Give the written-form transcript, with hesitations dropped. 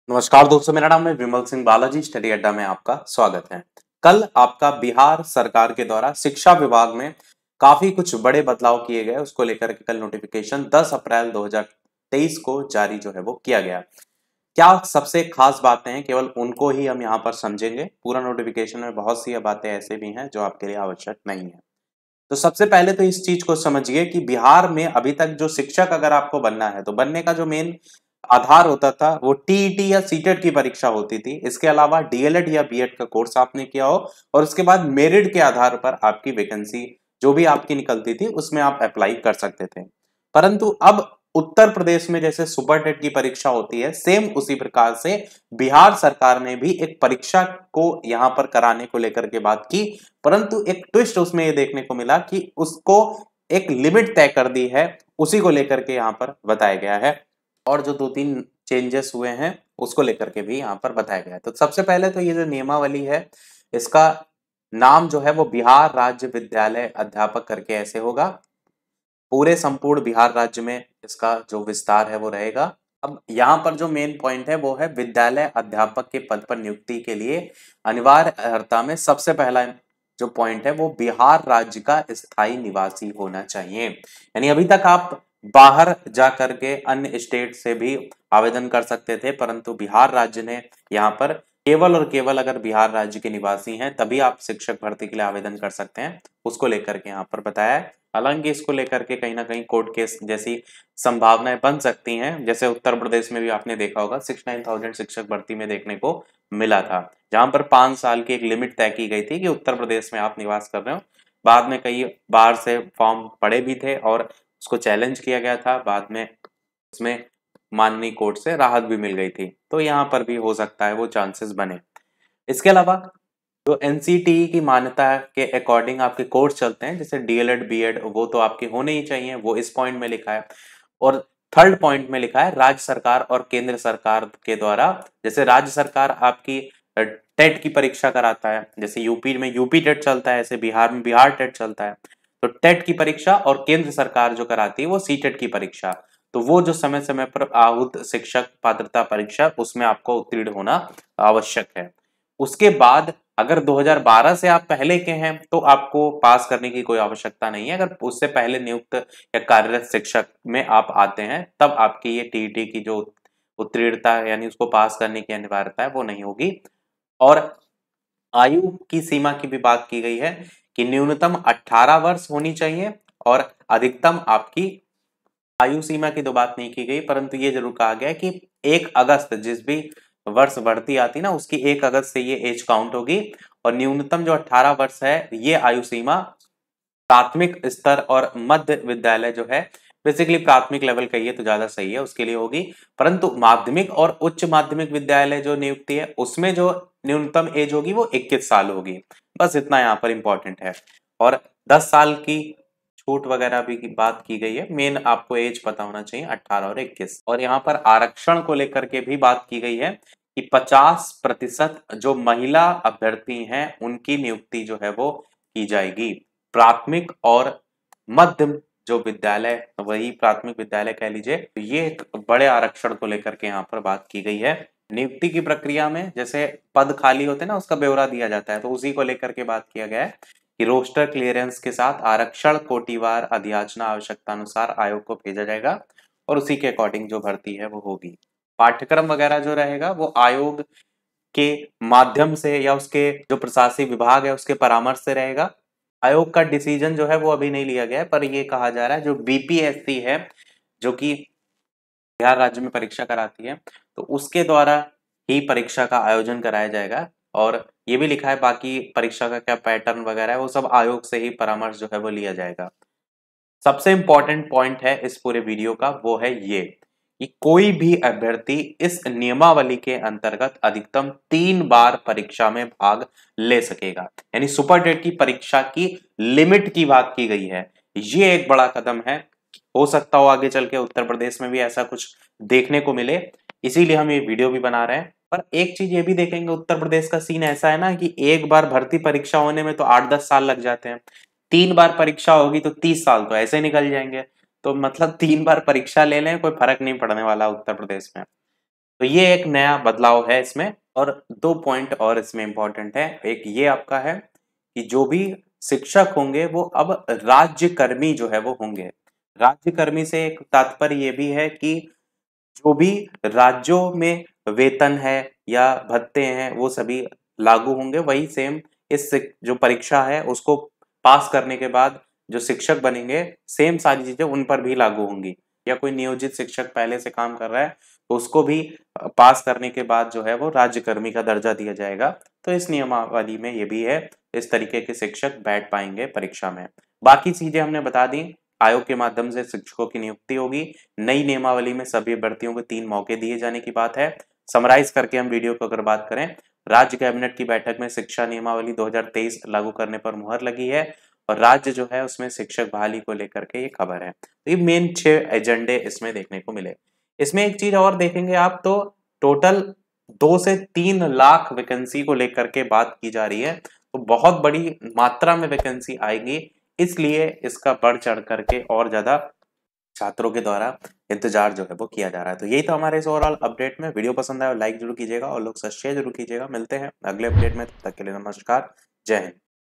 नमस्कार दोस्तों, मेरा नाम है विमल सिंह बालाजी। स्टडी अड्डा में आपका स्वागत है। कल आपका बिहार सरकार के द्वारा शिक्षा विभाग में काफी कुछ बड़े बदलाव किए गए, उसको लेकर के कल नोटिफिकेशन 10 अप्रैल 2023 को जारी जो है वो किया गया। क्या सबसे खास बातें हैं, केवल उनको ही हम यहाँ पर समझेंगे। पूरा नोटिफिकेशन में बहुत सी बातें ऐसे भी हैं जो आपके लिए आवश्यक नहीं है। तो सबसे पहले तो इस चीज को समझिए कि बिहार में अभी तक जो शिक्षक अगर आपको बनना है तो बनने का जो मेन आधार होता था वो टीईटी या सीटेट की परीक्षा होती थी। इसके अलावा डीएलएड या बीएड का कोर्स आपने किया हो और उसके बाद मेरिट के आधार पर आपकी वैकेंसी जो भी आपकी निकलती थी उसमें आप अप्लाई कर सकते थे। परंतु अब उत्तर प्रदेश में जैसे सुपर टेट की परीक्षा होती है, सेम उसी प्रकार से बिहार सरकार ने भी एक परीक्षा को यहां पर कराने को लेकर के बात की। परंतु एक ट्विस्ट उसमें ये देखने को मिला कि उसको एक लिमिट तय कर दी है, उसी को लेकर के यहाँ पर बताया गया है। और जो दो तीन चेंजेस हुए हैं उसको लेकर के भी यहाँ पर बताया गया है। तो सबसे पहले तो ये जो नियमावली है, इसका नाम जो है वो बिहार राज्य विद्यालय अध्यापक करके ऐसे होगा। पूरे संपूर्ण बिहार राज्य में इसका जो विस्तार है वो रहेगा। अब यहाँ पर जो मेन पॉइंट है वो है विद्यालय अध्यापक के पद पर नियुक्ति के लिए अनिवार्य अर्हता में सबसे पहला जो पॉइंट है वो बिहार राज्य का स्थायी निवासी होना चाहिए। यानी अभी तक आप बाहर जा करके अन्य स्टेट से भी आवेदन कर सकते थे, परंतु बिहार राज्य ने यहाँ पर केवल और केवल अगर बिहार राज्य के निवासी हैं तभी आप शिक्षक भर्ती के लिए आवेदन कर सकते हैं, उसको लेकर के यहाँ पर बताया है। हालांकि इसको लेकर के कहीं ना कहीं कोर्ट केस जैसी संभावनाएं बन सकती हैं, जैसे उत्तर प्रदेश में भी आपने देखा होगा 69,000 शिक्षक भर्ती में देखने को मिला था, जहां पर 5 साल की एक लिमिट तय की गई थी कि उत्तर प्रदेश में आप निवास कर रहे हो। बाद में कई बार से फॉर्म पड़े भी थे और उसको चैलेंज किया गया था, बाद में उसमें माननीय कोर्ट से राहत भी मिल गई थी। तो यहाँ पर भी हो सकता है वो चांसेस बने। इसके अलावा जो एनसीटीई की मान्यता के अकॉर्डिंग आपके कोर्स चलते हैं, जैसे डीएलएड बीएड, वो तो आपके होने ही चाहिए, वो इस पॉइंट में लिखा है। और थर्ड पॉइंट में लिखा है राज्य सरकार और केंद्र सरकार के द्वारा, जैसे राज्य सरकार आपकी टेट की परीक्षा कराता है, जैसे यूपी में यूपी टेट चलता है, ऐसे बिहार में बिहार टेट चलता है। तो टेट की परीक्षा और केंद्र सरकार जो कराती है वो सी टेट की परीक्षा। तो वो जो समय समय पर आहूत शिक्षक पात्रता परीक्षा, उसमें आपको उत्तीर्ण होना आवश्यक है। उसके बाद अगर 2012 से आप पहले के हैं तो आपको पास करने की कोई आवश्यकता नहीं है। अगर उससे पहले नियुक्त या कार्यरत शिक्षक में आप आते हैं तब आपकी ये टीईटी की जो उत्तीर्णता है यानी उसको पास करने की अनिवार्यता है वो नहीं होगी। और आयु की सीमा की भी बात की गई है कि न्यूनतम 18 वर्ष होनी चाहिए और अधिकतम आपकी आयु सीमा की तो बात नहीं की गई, परंतु ये जरूर कहा गया है कि 1 अगस्त जिस भी वर्ष बढ़ती आती ना उसकी 1 अगस्त से ये एज काउंट होगी। और न्यूनतम जो 18 वर्ष है ये आयु सीमा प्राथमिक स्तर और मध्य विद्यालय जो है, बेसिकली प्राथमिक लेवल कहिए तो ज्यादा सही है, उसके लिए होगी। परंतु माध्यमिक और उच्च माध्यमिक विद्यालय जो नियुक्ति है उसमें जो न्यूनतम एज होगी वो 21 साल होगी। बस इतना यहाँ पर इंपॉर्टेंट है। और 10 साल की छूट वगैरह भी की बात की गई है। मेन आपको एज पता होना चाहिए 18 और 21। और यहाँ पर आरक्षण को लेकर के भी बात की गई है कि 50% जो महिला अभ्यर्थी हैं उनकी नियुक्ति जो है वो की जाएगी। प्राथमिक और मध्य जो विद्यालय, वही प्राथमिक विद्यालय कह लीजिए, तो ये एक बड़े आरक्षण को लेकर के यहाँ पर बात की गई है। नियुक्ति की प्रक्रिया में जैसे पद खाली होते हैं ना उसका ब्यौरा दिया जाता है, तो उसी को लेकर के बात किया गया है कि रोस्टर क्लियरेंस के साथ आरक्षण कोटिवार अधियाचना आवश्यकता अनुसार आयोग को भेजा जाएगा और उसी के अकॉर्डिंग जो भर्ती है वो होगी। पाठ्यक्रम वगैरह जो रहेगा वो आयोग के माध्यम से या उसके जो प्रशासनिक विभाग है उसके परामर्श से रहेगा। आयोग का डिसीजन जो है वो अभी नहीं लिया गया है, पर ये कहा जा रहा है जो बीपीएससी है जो कि बिहार राज्य में परीक्षा कराती है तो उसके द्वारा ही परीक्षा का आयोजन कराया जाएगा। और ये भी लिखा है बाकी परीक्षा का क्या पैटर्न वगैरह है वो सब आयोग से ही परामर्श जो है वो लिया जाएगा। सबसे इंपॉर्टेंट पॉइंट है इस पूरे वीडियो का वो है ये कि कोई भी अभ्यर्थी इस नियमावली के अंतर्गत अधिकतम 3 बार परीक्षा में भाग ले सकेगा। यानी सुपर टेट की परीक्षा की लिमिट की बात की गई है। ये एक बड़ा कदम है। हो सकता हो आगे चल के उत्तर प्रदेश में भी ऐसा कुछ देखने को मिले, इसीलिए हम ये वीडियो भी बना रहे हैं। पर एक चीज ये भी देखेंगे, उत्तर प्रदेश का सीन ऐसा है ना कि एक बार भर्ती परीक्षा होने में तो 8-10 साल लग जाते हैं। 3 बार परीक्षा होगी तो 30 साल तो ऐसे निकल जाएंगे। तो मतलब 3 बार परीक्षा ले लें कोई फर्क नहीं पड़ने वाला उत्तर प्रदेश में। तो तो ये एक नया बदलाव है इसमें। और 2 पॉइंट और इसमें इंपॉर्टेंट है। एक ये आपका है कि जो भी शिक्षक होंगे वो अब राज्यकर्मी जो है वो होंगे। राज्यकर्मी से एक तात्पर्य ये भी है कि जो भी राज्यों में वेतन है या भत्ते हैं वो सभी लागू होंगे। वही सेम इस जो परीक्षा है उसको पास करने के बाद जो शिक्षक बनेंगे सेम सारी चीजें उन पर भी लागू होंगी। या कोई नियोजित शिक्षक पहले से काम कर रहा है तो उसको भी पास करने के बाद जो है वो राज्यकर्मी का दर्जा दिया जाएगा। तो इस नियमावली में ये भी है, इस तरीके के शिक्षक बैठ पाएंगे परीक्षा में। बाकी चीजें हमने बता दी। आयोग के माध्यम से शिक्षकों की नियुक्ति होगी। नई नियमावली में सभी अभ्यर्थियों को 3 मौके दिए जाने की बात है। समराइज करके हम वीडियो को अगर बात करें, राज्य कैबिनेट की बैठक में शिक्षा नियमावली 2023 लागू करने पर मुहर लगी है और राज्य जो है उसमें शिक्षक बहाली को लेकर के ये खबर है। तो ये मेन 6 एजेंडे इसमें देखने को मिले। इसमें एक चीज और देखेंगे आप तो टोटल 2 से 3 लाख वैकेंसी को लेकर के बात की जा रही है। तो बहुत बड़ी मात्रा में वैकेंसी आएगी, इसलिए इसका बढ़ चढ़ करके और ज्यादा छात्रों के द्वारा इंतजार जो है वो किया जा रहा है। तो यही था हमारे इस ओवरऑल अपडेट में। वीडियो पसंद आया लाइक जरूर कीजिएगा और लोग शेयर जरूर कीजिएगा। मिलते हैं अगले अपडेट में, तब तक के लिए नमस्कार, जय हिंद।